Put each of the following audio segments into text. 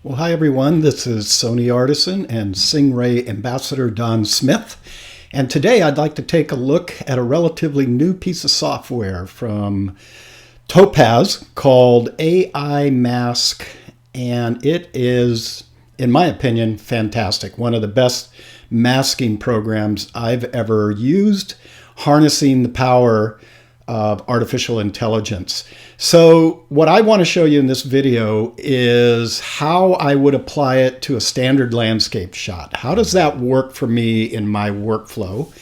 Well, hi everyone. This is Sony Artisan and Stingray Ambassador Don Smith. And today I'd like to take a look at a relatively new piece of software from Topaz called AI Mask. And it is, in my opinion, fantastic. One of the best masking programs I've ever used, harnessing the power of artificial intelligence. So what I want to show you in this video is how I would apply it to a standard landscape shot. How does that work for me in my workflow?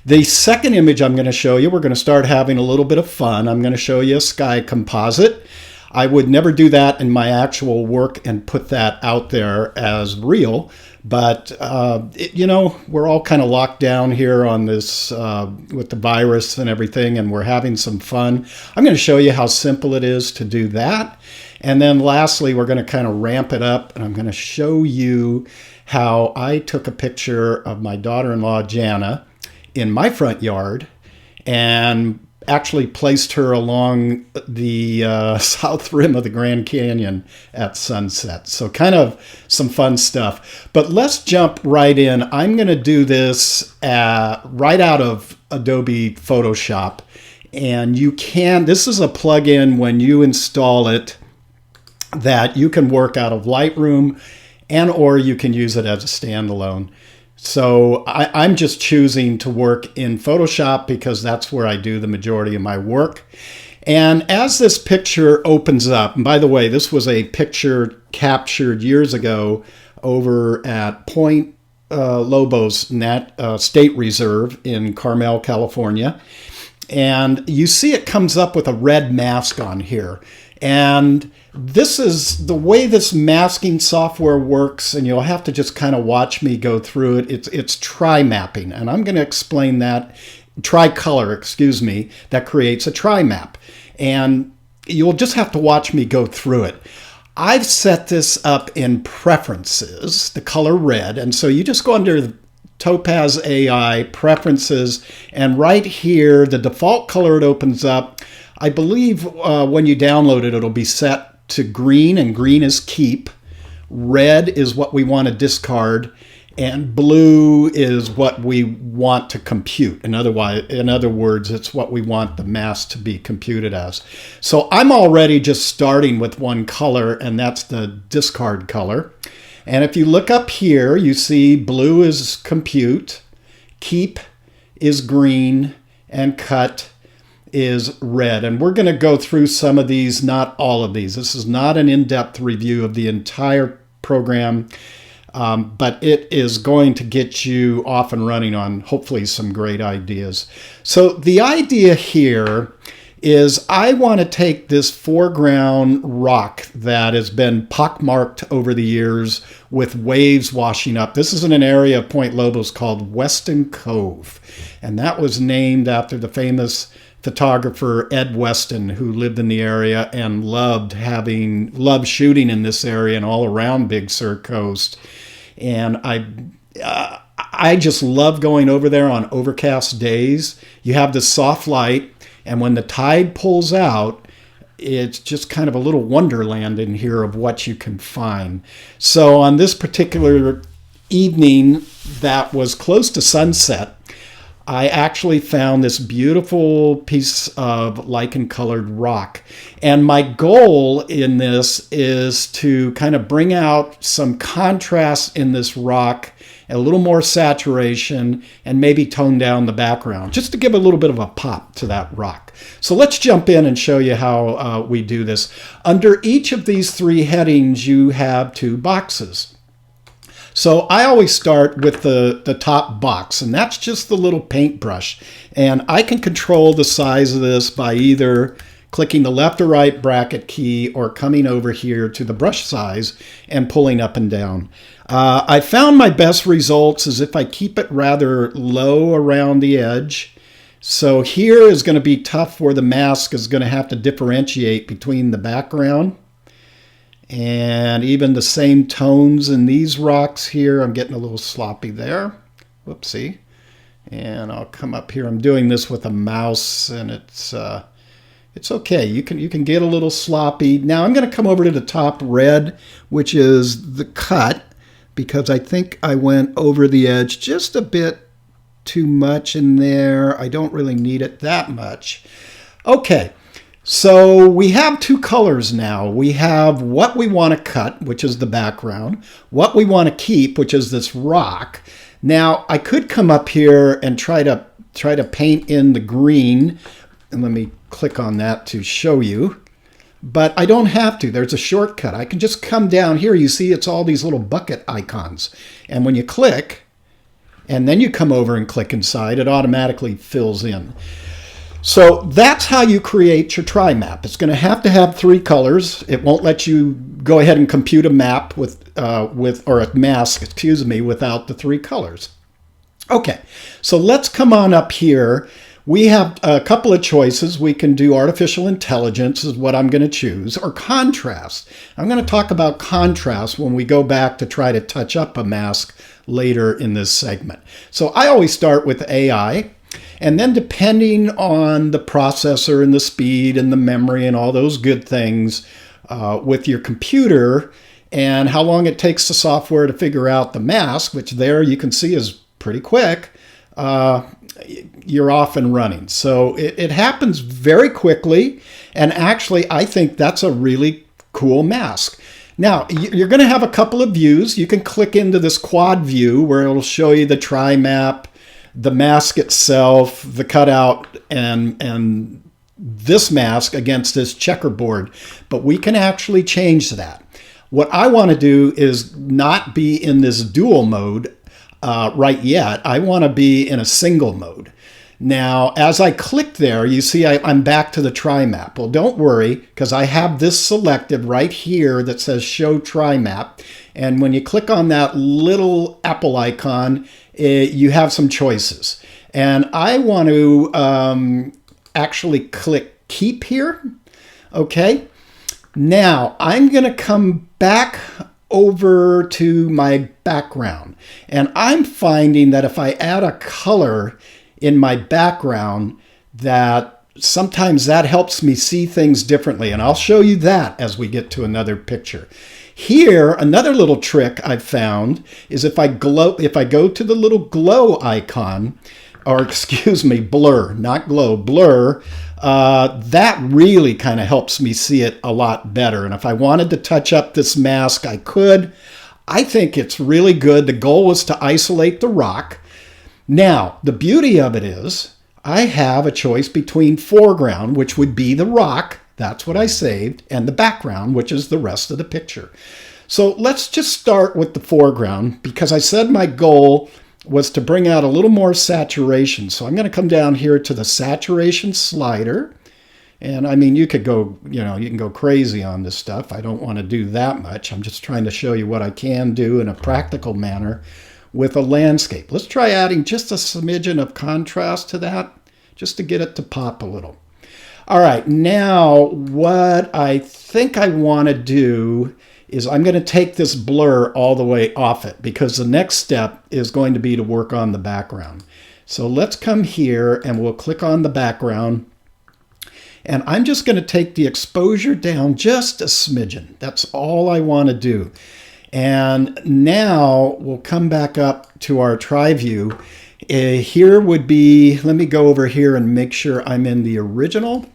The second image I'm going to show you, we're going to start having a little bit of fun. I'm going to show you a sky composite. I would never do that in my actual work and put that out there as real. But, we're all kind of locked down here on this with the virus and everything, and we're having some fun. I'm going to show you how simple it is to do that. And then lastly, we're going to kind of ramp it up, and I'm going to show you how I took a picture of my daughter-in-law, Jana, in my front yard and actually placed her along the south rim of the Grand Canyon at sunset. So kind of some fun stuff. But let's jump right in. I'm going to do this right out of Adobe Photoshop. And this is a plugin when you install it that you can work out of Lightroom or you can use it as a standalone. So I'm just choosing to work in Photoshop because that's where I do the majority of my work. And as this picture opens up, and by the way, this was a picture captured years ago over at Point Lobos State Reserve in Carmel, California. And you see it comes up with a red mask on here. And this is the way this masking software works, and you'll have to just kind of watch me go through it. It's tri-mapping, and I'm going to explain that. Tricolor, that creates a tri-map. And you'll just have to watch me go through it. I've set this up in preferences, the color red, and so you just go under Topaz AI Preferences, and right here, the default color it opens up, I believe when you download it, it'll be set to green, and green is keep. Red is what we want to discard, and blue is what we want to compute. In other words, it's what we want the mask to be computed as. So I'm already just starting with one color, and that's the discard color. And if you look up here, you see blue is compute, keep is green, and cut is red. And we're going to go through some of these, not all of these. This is not an in-depth review of the entire program, but it is going to get you off and running on hopefully some great ideas. So the idea here is I want to take this foreground rock that has been pockmarked over the years with waves washing up. This is in an area of Point Lobos called Weston Cove, and that was named after the famous photographer Ed Weston, who lived in the area and loved shooting in this area and all around Big Sur Coast. And I just love going over there on overcast days. You have this soft light, and when the tide pulls out, it's just kind of a little wonderland in here of what you can find. So on this particular evening that was close to sunset, I actually found this beautiful piece of lichen-colored rock. And my goal in this is to kind of bring out some contrast in this rock, a little more saturation, and maybe tone down the background, just to give a little bit of a pop to that rock. So let's jump in and show you how we do this. Under each of these three headings, you have two boxes. So I always start with the top box, and that's just the little paintbrush. And I can control the size of this by either clicking the left or right bracket key or coming over here to the brush size and pulling up and down. I found my best results is if I keep it rather low around the edge. So here is going to be tough where the mask is going to have to differentiate between the background. And even the same tones in these rocks here. I'm getting a little sloppy there. Whoopsie. And I'll come up here. I'm doing this with a mouse, and It's okay. You can get a little sloppy. Now I'm going to come over to the top red, which is the cut, because I think I went over the edge just a bit too much in there. I don't really need it that much. Okay, so we have two colors now. We have what we want to cut, which is the background, what we want to keep, which is this rock. Now I could come up here and try to paint in the green, and let me click on that to show you. But I don't have to. There's a shortcut. I can just come down here. You see it's all these little bucket icons. And when you click, and then you come over and click inside, it automatically fills in. So that's how you create your tri-map. It's going to have 3 colors. It won't let you go ahead and compute a map or a mask, excuse me, without the 3 colors. Okay, so let's come on up here. We have a couple of choices. We can do artificial intelligence is what I'm going to choose, or contrast. I'm going to talk about contrast when we go back to try to touch up a mask later in this segment. So I always start with AI, and then depending on the processor and the speed and the memory and all those good things with your computer and how long it takes the software to figure out the mask, which there you can see is pretty quick, you're off and running. So it happens very quickly, and actually I think that's a really cool mask. Now you're going to have a couple of views. You can click into this quad view where it'll show you the tri-map, the mask itself, the cutout, and this mask against this checkerboard. But we can actually change that. What I want to do is not be in this dual mode right yet. I want to be in a single mode. Now, as I click there, you see I'm back to the tri-map. Well, don't worry, because I have this selected right here that says Show Tri-map. And when you click on that little apple icon, you have some choices. And I want to actually click Keep here. Okay. Now, I'm going to come back over to my background. And I'm finding that if I add a color in my background, that sometimes that helps me see things differently. And I'll show you that as we get to another picture. Here, another little trick I've found is if I go to the little glow icon, or excuse me, blur, not glow, blur, that really kind of helps me see it a lot better. And if I wanted to touch up this mask, I could. I think it's really good. The goal was to isolate the rock. Now, the beauty of it is I have a choice between foreground, which would be the rock, that's what I saved, and the background, which is the rest of the picture. So let's just start with the foreground, because I said my goal was to bring out a little more saturation. So I'm going to come down here to the saturation slider. And I mean, you could go, you can go crazy on this stuff. I don't want to do that much. I'm just trying to show you what I can do in a practical manner with a landscape. Let's try adding just a smidgen of contrast to that, just to get it to pop a little. All right, now what I think I want to do is I'm going to take this blur all the way off it, because the next step is going to be to work on the background. So let's come here and we'll click on the background. And I'm just going to take the exposure down just a smidgen. That's all I want to do. And now we'll come back up to our tri-view. Here would be, let me go over here and make sure I'm in the original.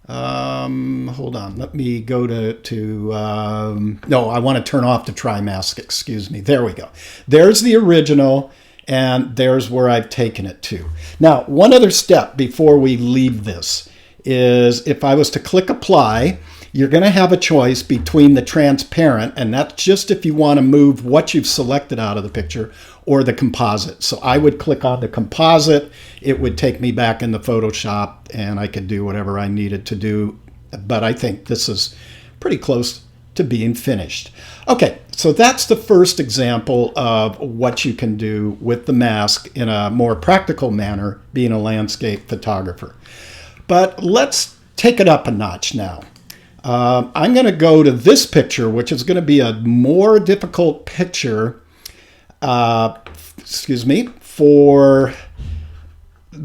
Hold on, let me go no, I want to turn off the tri-mask, excuse me. There we go. There's the original, and there's where I've taken it to. Now, one other step before we leave this is if I was to click apply, you're going to have a choice between the transparent, and that's just if you want to move what you've selected out of the picture, or the composite. So I would click on the composite. It would take me back into Photoshop, and I could do whatever I needed to do. But I think this is pretty close to being finished. Okay, so that's the first example of what you can do with the mask in a more practical manner, being a landscape photographer. But let's take it up a notch now. I'm going to go to this picture, which is going to be a more difficult picture, for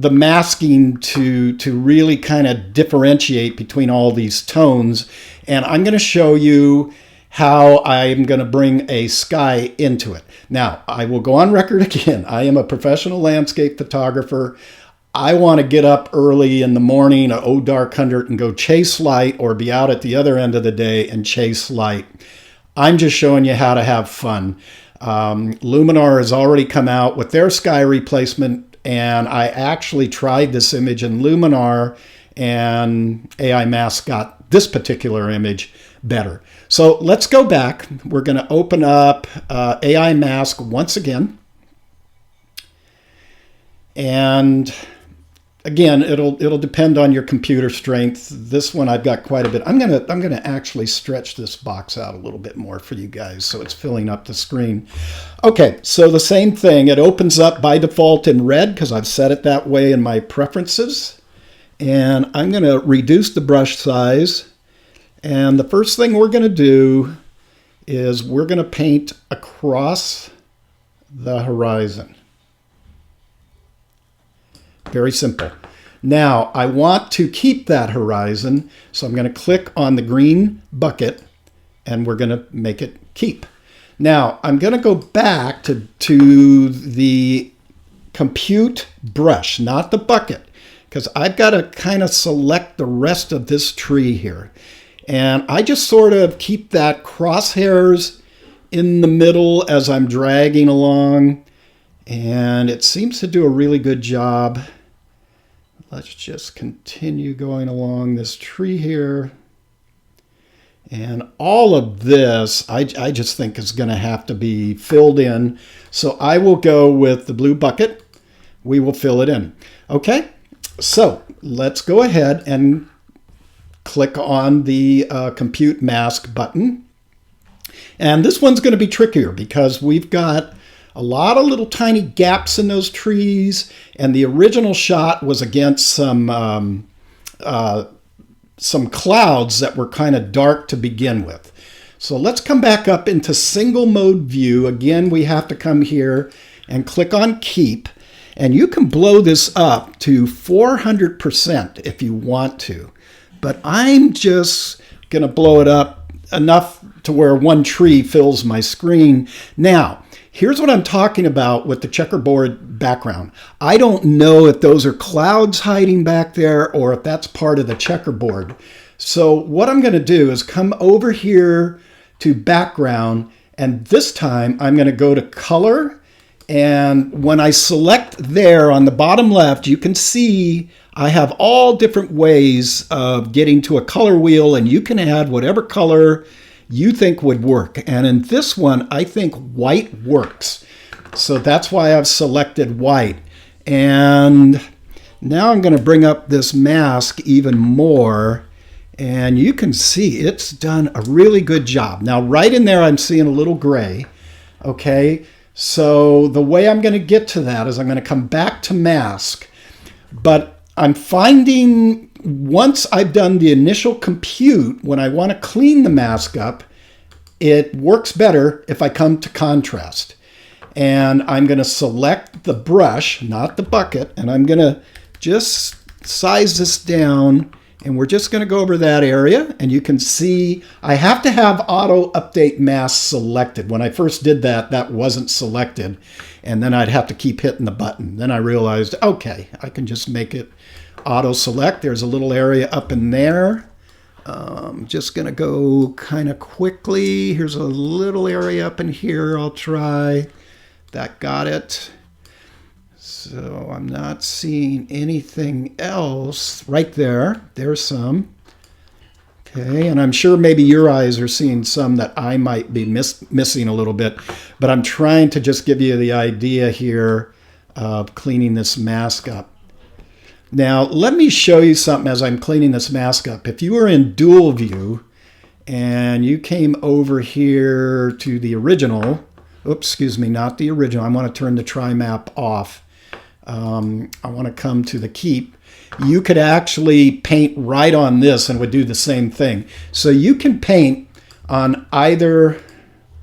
the masking to really kind of differentiate between all these tones. And I'm going to show you how I'm going to bring a sky into it. Now, I will go on record again. I am a professional landscape photographer. I want to get up early in the morning at dark 100 and go chase light, or be out at the other end of the day and chase light. I'm just showing you how to have fun. Luminar has already come out with their sky replacement, and I actually tried this image in Luminar, and AI Mask got this particular image better. So let's go back. We're going to open up AI Mask once again. And again, it'll depend on your computer strength. This one I've got quite a bit. I'm gonna actually stretch this box out a little bit more for you guys so it's filling up the screen. Okay, so the same thing. It opens up by default in red because I've set it that way in my preferences. And I'm gonna reduce the brush size. And the first thing we're gonna do is we're gonna paint across the horizon. Very simple. Now, I want to keep that horizon, so I'm going to click on the green bucket, and we're going to make it keep. Now, I'm going to go back to the compute brush, not the bucket, because I've got to kind of select the rest of this tree here. And I just sort of keep that crosshairs in the middle as I'm dragging along, and it seems to do a really good job. Let's just continue going along this tree here. And all of this, I just think is going to have to be filled in. So I will go with the blue bucket. We will fill it in. Okay, so let's go ahead and click on the Compute Mask button. And this one's going to be trickier because we've got a lot of little tiny gaps in those trees, and the original shot was against some clouds that were kind of dark to begin with. So let's come back up into single mode view. Again, we have to come here and click on Keep, and you can blow this up to 400% if you want to. But I'm just going to blow it up enough to where one tree fills my screen. Now, here's what I'm talking about with the checkerboard background. I don't know if those are clouds hiding back there or if that's part of the checkerboard. So what I'm going to do is come over here to background, and this time I'm going to go to color. And when I select there on the bottom left, you can see I have all different ways of getting to a color wheel, and you can add whatever color you think would work. And in this one, I think white works. So that's why I've selected white. And now I'm going to bring up this mask even more. And you can see it's done a really good job. Now, right in there, I'm seeing a little gray. Okay, so the way I'm going to get to that is I'm going to come back to mask. But I'm finding once I've done the initial compute, when I want to clean the mask up, it works better if I come to contrast. And I'm going to select the brush, not the bucket, and I'm going to just size this down, and we're just going to go over that area. And you can see I have to have auto update mask selected. When I first did that, that wasn't selected, and then I'd have to keep hitting the button. Then I realized, okay, I can just make it auto select. There's a little area up in there. Just gonna go kind of quickly. Here's a little area up in here. I'll try. That got it. So I'm not seeing anything else right there. There's some. Okay, and I'm sure maybe your eyes are seeing some that I might be missing a little bit, but I'm trying to just give you the idea here of cleaning this mask up. Now, let me show you something as I'm cleaning this mask up. If you were in dual view and you came over here to the original, oops, excuse me, not the original. I want to turn the tri-map off. I want to come to the keep. You could actually paint right on this and it would do the same thing. So you can paint on either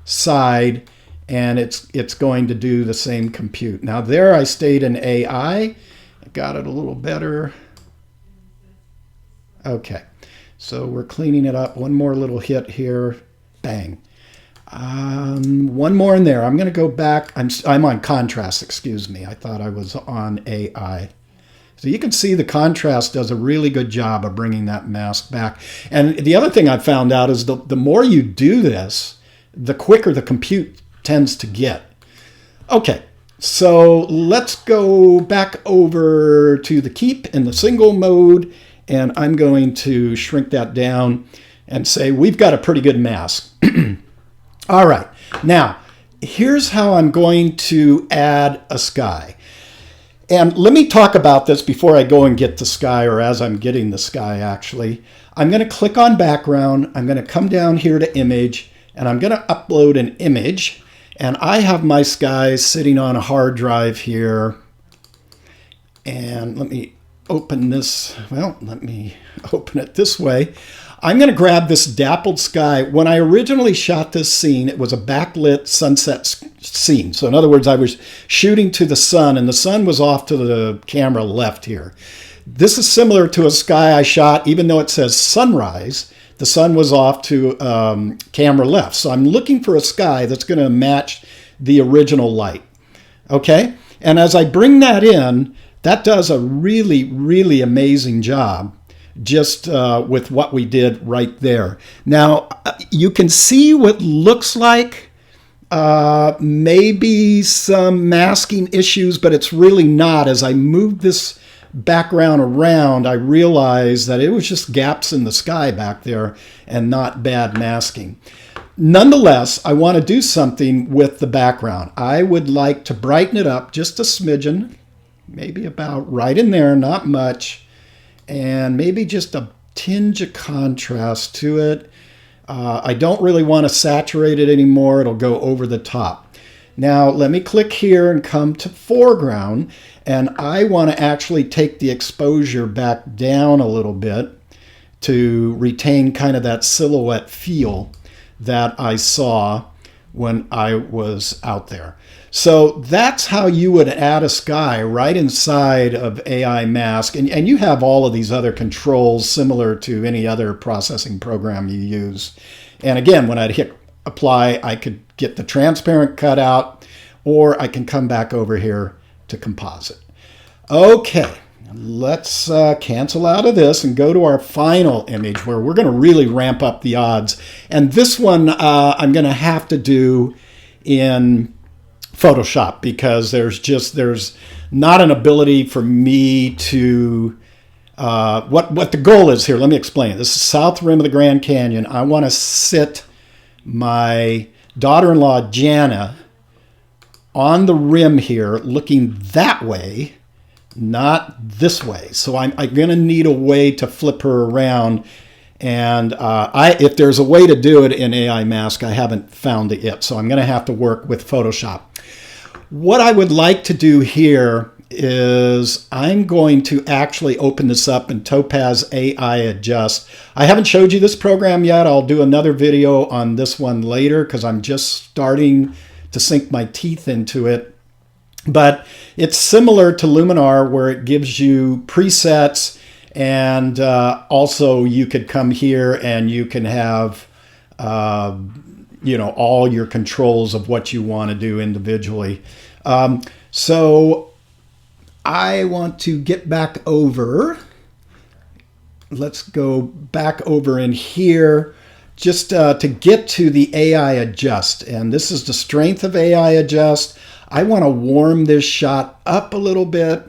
side and it's going to do the same compute. Now there I stayed in AI. I got it a little better. Okay, so we're cleaning it up. One more little hit here. Bang. One more in there. I'm going to go back. I'm on contrast, excuse me. I thought I was on AI. So you can see the contrast does a really good job of bringing that mask back. And the other thing I found out is the more you do this, the quicker the compute tends to get. Okay, so let's go back over to the keep in the single mode, and I'm going to shrink that down and say we've got a pretty good mask. All right, now here's how I'm going to add a sky. And let me talk about this before I go and get the sky, or as I'm getting the sky actually. I'm going to click on background, I'm going to come down here to image, and I'm going to upload an image. And I have my sky sitting on a hard drive here. And let me open this, well, let me open it this way. I'm going to grab this dappled sky. When I originally shot this scene, it was a backlit sunset scene. So in other words, I was shooting to the sun, and the sun was off to the camera left here. This is similar to a sky I shot, even though it says sunrise, the sun was off to camera left. So I'm looking for a sky that's going to match the original light. Okay? And as I bring that in, that does a really, really amazing job just with what we did right there. Now, you can see what looks like maybe some masking issues, but it's really not. As I move this background around, I realized that it was just gaps in the sky back there and not bad masking. Nonetheless, I want to do something with the background. I would like to brighten it up just a smidgen, maybe about right in there, not much, and maybe just a tinge of contrast to it. I don't really want to saturate it anymore. It'll go over the top. Now, let me click here and come to foreground, and I want to actually take the exposure back down a little bit to retain kind of that silhouette feel that I saw when I was out there. So that's how you would add a sky right inside of AI Mask. And you have all of these other controls similar to any other processing program you use. And again, when I'd hit apply, I could get the transparent cut out, or I can come back over here to composite. Okay, let's cancel out of this and go to our final image where we're going to really ramp up the odds. And this one I'm going to have to do in Photoshop because there's not an ability for me to what the goal is here. Let me explain. This is south rim of the Grand Canyon. I want to sit my daughter-in-law Jana on the rim here looking that way, not this way. So I'm going to need a way to flip her around. And if there's a way to do it in AI Mask, I haven't found it yet. So I'm going to have to work with Photoshop. What I would like to do here is I'm going to actually open this up in Topaz AI Adjust. I haven't showed you this program yet. I'll do another video on this one later because I'm just starting to sink my teeth into it. But it's similar to Luminar where it gives you presets, and also you could come here and you can have all your controls of what you want to do individually. So I want to get back over. Let's go back over in here just to get to the AI Adjust. And this is the strength of AI Adjust. I want to warm this shot up a little bit.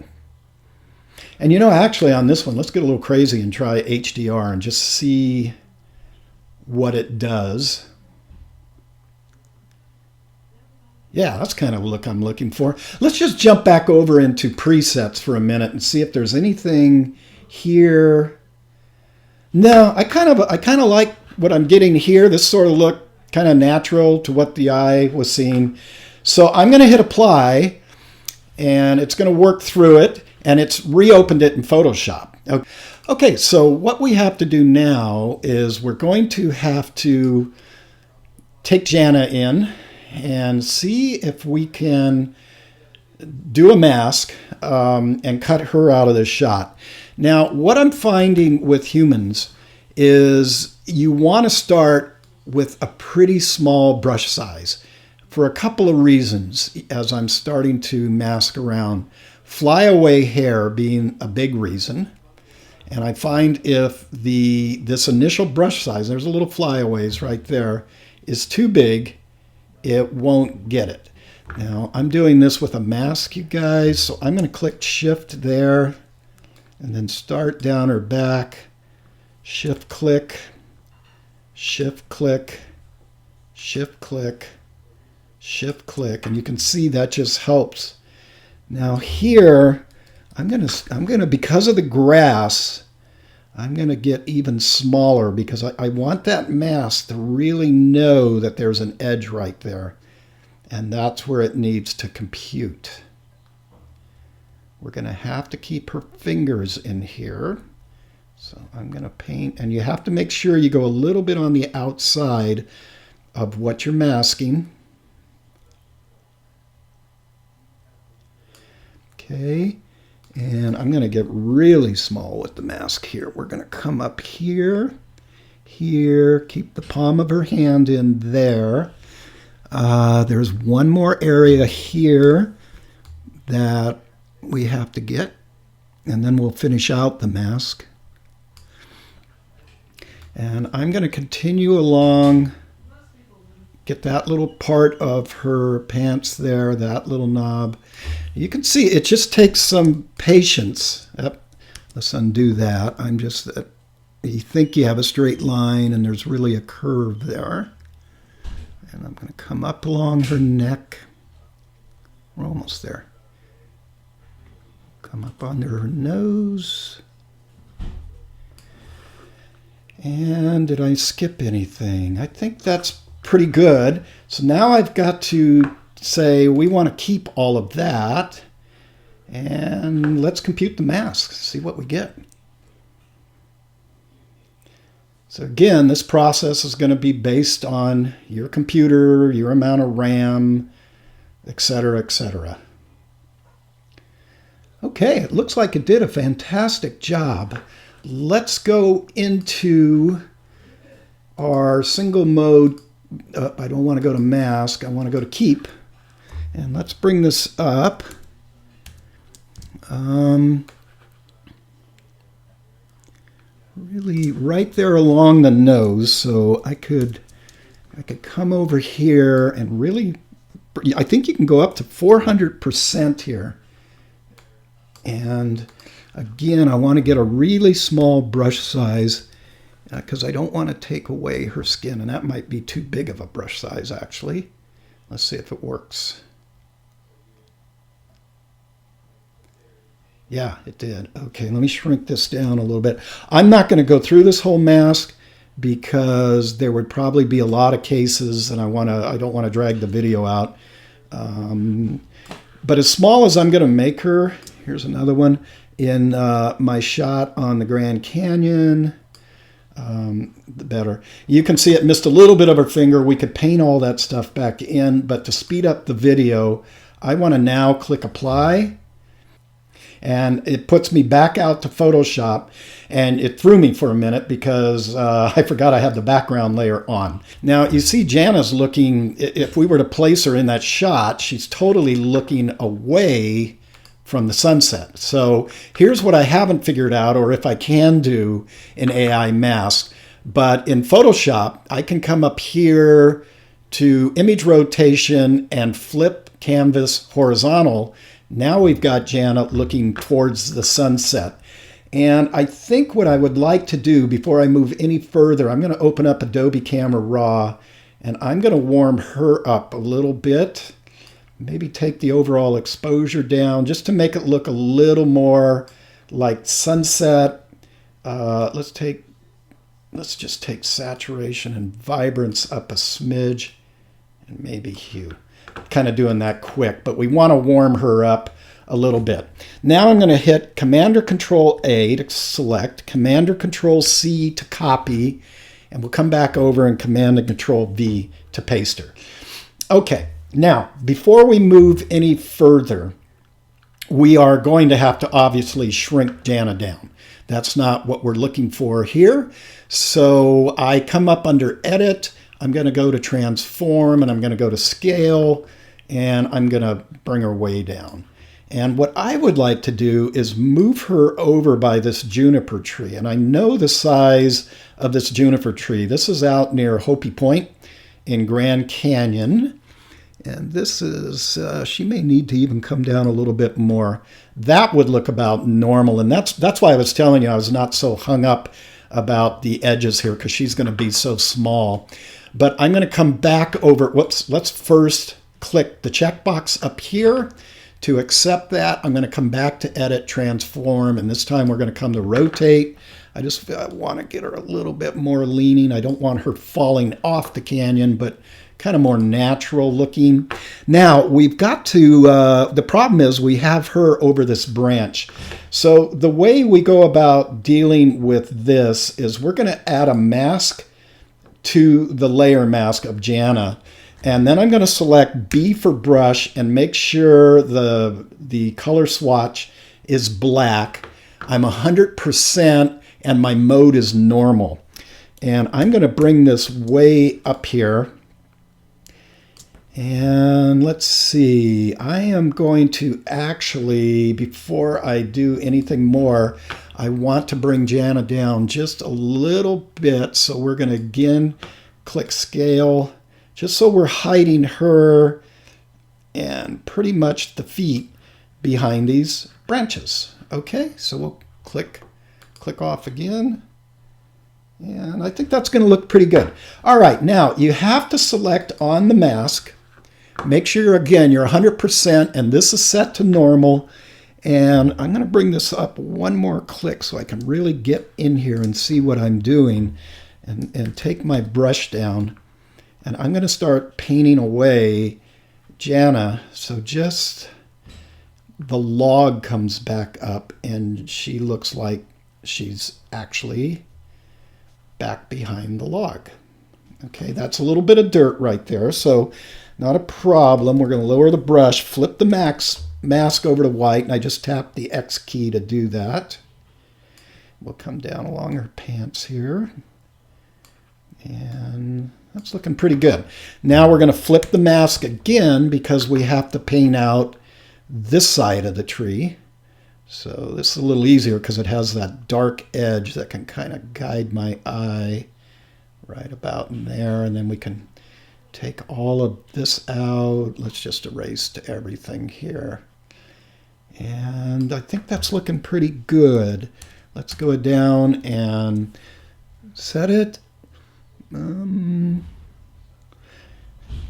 And actually on this one, let's get a little crazy and try HDR and just see what it does. Yeah, that's kind of the look I'm looking for. Let's just jump back over into presets for a minute and see if there's anything here. No, I kind of like what I'm getting here. This sort of look kind of natural to what the eye was seeing. So I'm going to hit apply, and it's going to work through it, and it's reopened it in Photoshop. Okay, so what we have to do now is we're going to have to take Jana in and see if we can do a mask and cut her out of this shot. Now, what I'm finding with humans is you want to start with a pretty small brush size for a couple of reasons as I'm starting to mask around. Flyaway hair being a big reason. And I find if this initial brush size, there's a little flyaways right there, is too big, it won't get it. Now, I'm doing this with a mask, you guys, so I'm going to click Shift there and then start down her back, Shift click, Shift click, Shift click, Shift click, and you can see that just helps. Now here, I'm gonna because of the grass, I'm gonna get even smaller because I want that mask to really know that there's an edge right there. And that's where it needs to compute. We're going to have to keep her fingers in here. So I'm going to paint, and you have to make sure you go a little bit on the outside of what you're masking. Okay, and I'm going to get really small with the mask here. We're going to come up here, keep the palm of her hand in there. There's one more area here that we have to get, and then we'll finish out the mask. And I'm going to continue along, get that little part of her pants there, that little knob. You can see it just takes some patience. Yep. Let's undo that. You think you have a straight line, and there's really a curve there. And I'm going to come up along her neck. We're almost there. Come up under her nose. And did I skip anything? I think that's pretty good. So now I've got to say we want to keep all of that. And let's compute the mask, see what we get. So again, this process is going to be based on your computer, your amount of RAM, etc., etc. Okay, it looks like it did a fantastic job. Let's go into our single mode. I don't want to go to mask. I want to go to keep. And let's bring this up. Really right there along the nose, so I could come over here and really, I think you can go up to 400% here. And again, I want to get a really small brush size because I don't want to take away her skin, and that might be too big of a brush size actually. Let's see if it works. Yeah, it did. Okay, let me shrink this down a little bit. I'm not going to go through this whole mask because there would probably be a lot of cases, and I don't want to drag the video out. But as small as I'm going to make her, here's another one in my shot on the Grand Canyon. The better. You can see it missed a little bit of her finger. We could paint all that stuff back in, but to speed up the video, I want to now click Apply. And it puts me back out to Photoshop, and it threw me for a minute because I forgot I had the background layer on. Now you see Jana's looking, if we were to place her in that shot, she's totally looking away from the sunset. So here's what I haven't figured out, or if I can do in AI Mask. But in Photoshop, I can come up here to image rotation and flip canvas horizontal. Now we've got Jana looking towards the sunset. And I think what I would like to do before I move any further, I'm going to open up Adobe Camera Raw, and I'm going to warm her up a little bit. Maybe take the overall exposure down just to make it look a little more like sunset. Let's just take saturation and vibrance up a smidge, and maybe hue. Kind of doing that quick, but we want to warm her up a little bit. Now I'm going to hit Command or Control A to select, Command or Control C to copy, and we'll come back over and Command and Control V to paste her. Okay, now before we move any further, we are going to have to obviously shrink Jana down. That's not what we're looking for here. So I come up under Edit. I'm going to go to Transform, and I'm going to go to Scale, and I'm going to bring her way down. And what I would like to do is move her over by this juniper tree. And I know the size of this juniper tree. This is out near Hopi Point in Grand Canyon. And this is, she may need to even come down a little bit more. That would look about normal. And that's why I was telling you I was not so hung up about the edges here, because she's going to be so small. But I'm going to come back over. Let's first click the checkbox up here to accept that. I'm going to come back to Edit, Transform, and this time we're going to come to Rotate. I want to get her a little bit more leaning. I don't want her falling off the canyon, but kind of more natural looking. Now we've got to, the problem is we have her over this branch. So the way we go about dealing with this is we're going to add a mask to the layer mask of Jana. And then I'm going to select B for brush and make sure the color swatch is black. I'm 100% and my mode is normal. And I'm going to bring this way up here. And let's see, I am going to actually, before I do anything more, I want to bring Jana down just a little bit. So we're going to again click Scale, just so we're hiding her and pretty much the feet behind these branches. Okay, so we'll click off again. And I think that's going to look pretty good. All right, now you have to select on the mask. Make sure, again, you're 100%, and this is set to normal. And I'm going to bring this up one more click so I can really get in here and see what I'm doing, and take my brush down. And I'm going to start painting away Jana. So just the log comes back up, and she looks like she's actually back behind the log. Okay, that's a little bit of dirt right there. So not a problem. We're going to lower the brush, flip the mask over to white, and I just tap the X key to do that. We'll come down along her pants here. And that's looking pretty good. Now we're going to flip the mask again because we have to paint out this side of the tree. So this is a little easier because it has that dark edge that can kind of guide my eye right about in there. And then we can take all of this out. Let's just erase to everything here. And I think that's looking pretty good. Let's go down and set it.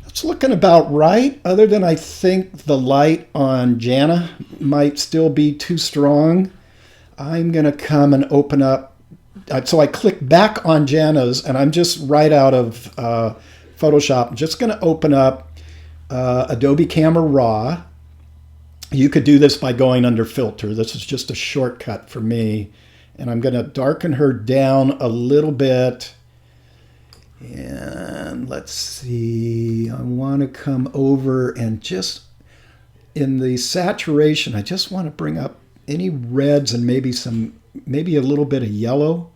It's looking about right, other than I think the light on Jana might still be too strong. I'm going to come and open up. So I click back on Jana's, and I'm just right out of Photoshop. I'm just going to open up Adobe Camera Raw. You could do this by going under Filter. This is just a shortcut for me. And I'm going to darken her down a little bit. And let's see, I want to come over and just in the saturation, I just want to bring up any reds and maybe a little bit of yellow.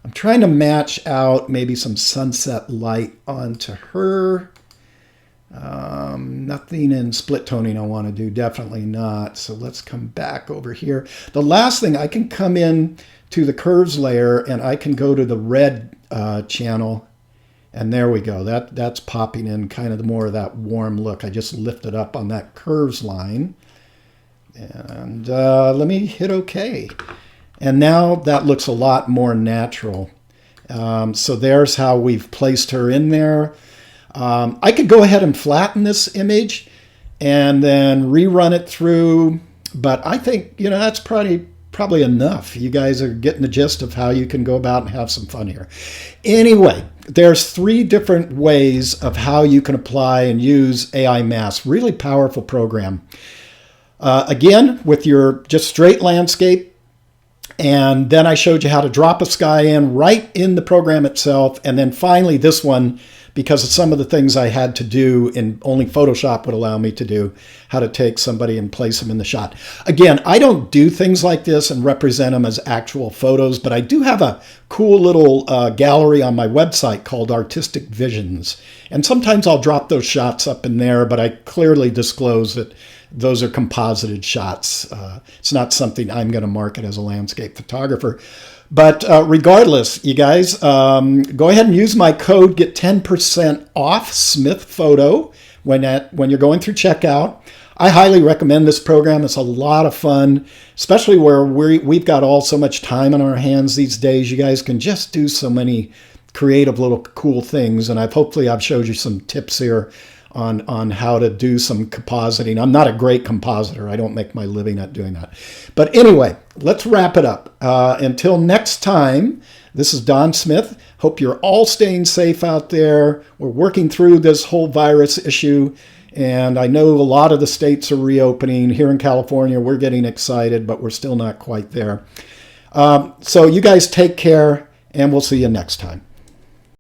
I'm trying to match out maybe some sunset light onto her. Nothing in split toning I want to do, definitely not. So let's come back over here. The last thing, I can come in to the curves layer and I can go to the red channel. And there we go. That's popping in kind of more of that warm look. I just lifted up on that curves line. And let me hit OK. And now that looks a lot more natural. So there's how we've placed her in there. I could go ahead and flatten this image and then rerun it through. But I think, that's probably enough. You guys are getting the gist of how you can go about and have some fun here. Anyway, there's 3 different ways of how you can apply and use AI Mask. Really powerful program. Again, with your just straight landscape. And then I showed you how to drop a sky in right in the program itself. And then finally, this one, because of some of the things I had to do and only Photoshop would allow me to do, how to take somebody and place them in the shot. Again, I don't do things like this and represent them as actual photos, but I do have a cool little gallery on my website called Artistic Visions. And sometimes I'll drop those shots up in there, but I clearly disclose that those are composited shots. It's not something I'm going to market as a landscape photographer. But regardless, you guys, go ahead and use my code, get 10% off Smith Photo when you're going through checkout. I highly recommend this program. It's a lot of fun, especially where we've got all so much time on our hands these days. You guys can just do so many creative little cool things. And hopefully I've showed you some tips here on how to do some compositing. I'm not a great compositor. I don't make my living at doing that. But anyway, let's wrap it up. Until next time, this is Don Smith. Hope you're all staying safe out there. We're working through this whole virus issue. And I know a lot of the states are reopening. Here in California, we're getting excited, but we're still not quite there. So you guys take care, and we'll see you next time.